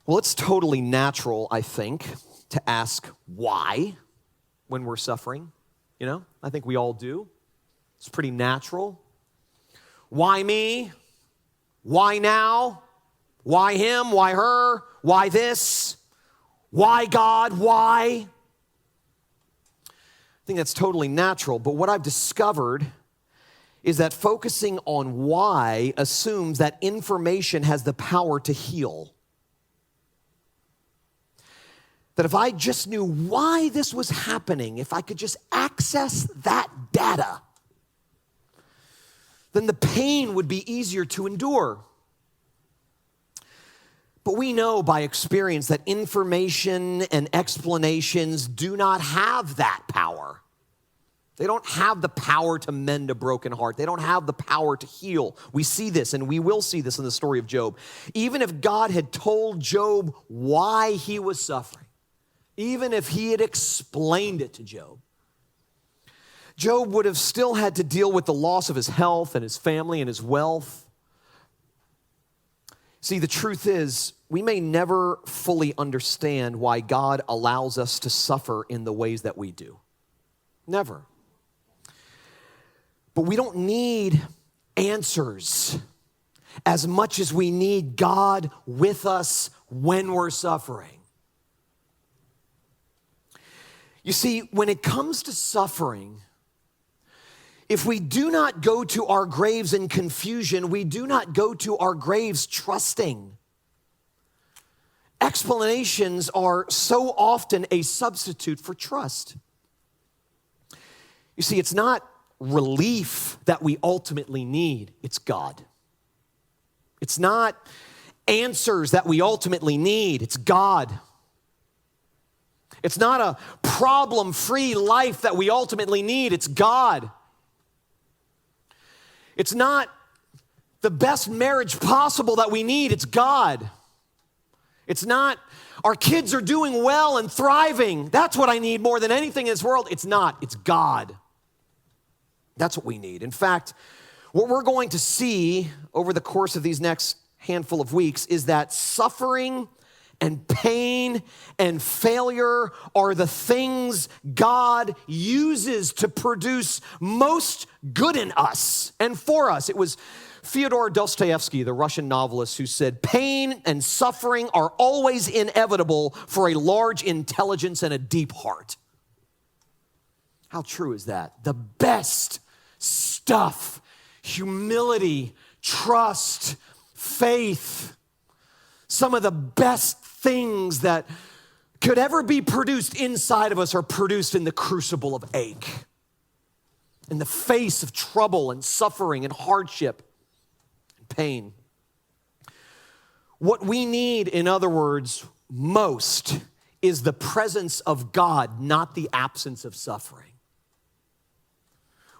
Well, it's totally natural, I think, to ask why when we're suffering. You know, I think we all do. It's pretty natural. Why me? Why now? Why him? Why her? Why this? Why God? Why? I think that's totally natural, but what I've discovered is that focusing on why assumes that information has the power to heal. That if I just knew why this was happening, if I could just access that data, then the pain would be easier to endure. But we know by experience that information and explanations do not have that power. They don't have the power to mend a broken heart. They don't have the power to heal. We see this, and we will see this in the story of Job. Even if God had told Job why he was suffering, even if he had explained it to Job, Job would have still had to deal with the loss of his health and his family and his wealth. See, the truth is, we may never fully understand why God allows us to suffer in the ways that we do. Never. But we don't need answers as much as we need God with us when we're suffering. You see, when it comes to suffering, if we do not go to our graves in confusion, we do not go to our graves trusting. Explanations are so often a substitute for trust. You see, it's not relief that we ultimately need, it's God. It's not answers that we ultimately need, it's God. It's not a problem-free life that we ultimately need, it's God. It's not the best marriage possible that we need, it's God. It's not our kids are doing well and thriving. That's what I need more than anything in this world. It's not, it's God. That's what we need. In fact, what we're going to see over the course of these next handful of weeks is that suffering and pain and failure are the things God uses to produce most good in us and for us. It was Fyodor Dostoevsky, the Russian novelist, who said, "Pain and suffering are always inevitable for a large intelligence and a deep heart." How true is that? The best stuff, humility, trust, faith, some of the best things that could ever be produced inside of us are produced in the crucible of ache, in the face of trouble and suffering and hardship and pain. What we need, in other words, most is the presence of God, not the absence of suffering.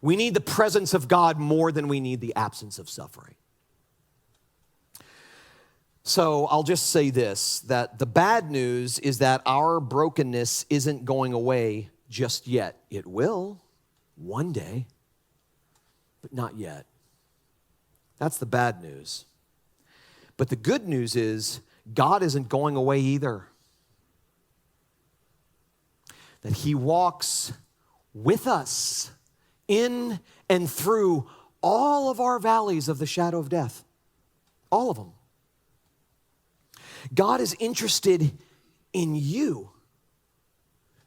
We need the presence of God more than we need the absence of suffering. So I'll just say this, that the bad news is that our brokenness isn't going away just yet. It will one day, but not yet. That's the bad news. But the good news is God isn't going away either. That he walks with us in and through all of our valleys of the shadow of death. All of them. God is interested in you,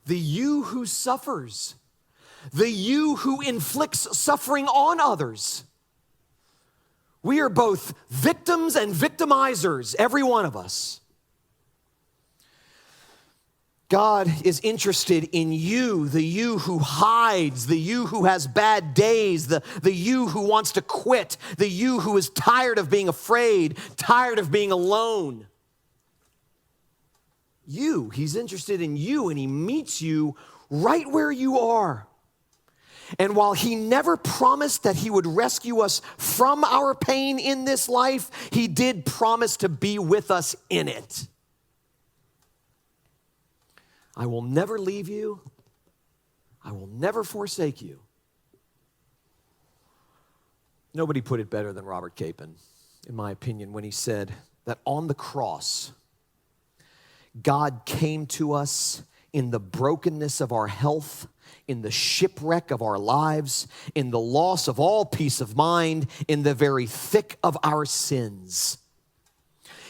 the you who suffers, the you who inflicts suffering on others. We are both victims and victimizers, every one of us. God is interested in you, the you who hides, the you who has bad days, the you who wants to quit, the you who is tired of being afraid, tired of being alone. You, he's interested in you, and he meets you right where you are. And while he never promised that he would rescue us from our pain in this life, he did promise to be with us in it. I will never leave you. I will never forsake you. Nobody put it better than Robert Capon, in my opinion, when he said that on the cross, God came to us in the brokenness of our health, in the shipwreck of our lives, in the loss of all peace of mind, in the very thick of our sins.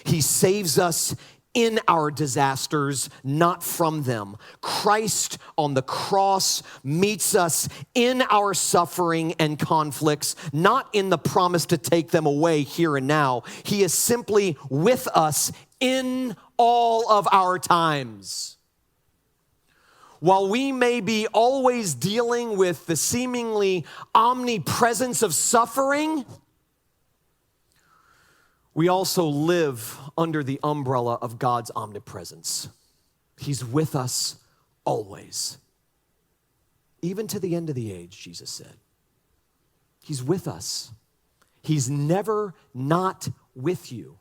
He saves us in our disasters, not from them. Christ on the cross meets us in our suffering and conflicts, not in the promise to take them away here and now. He is simply with us in all of our times. While we may be always dealing with the seemingly omnipresence of suffering, we also live under the umbrella of God's omnipresence. He's with us always. Even to the end of the age, Jesus said. He's with us. He's never not with you.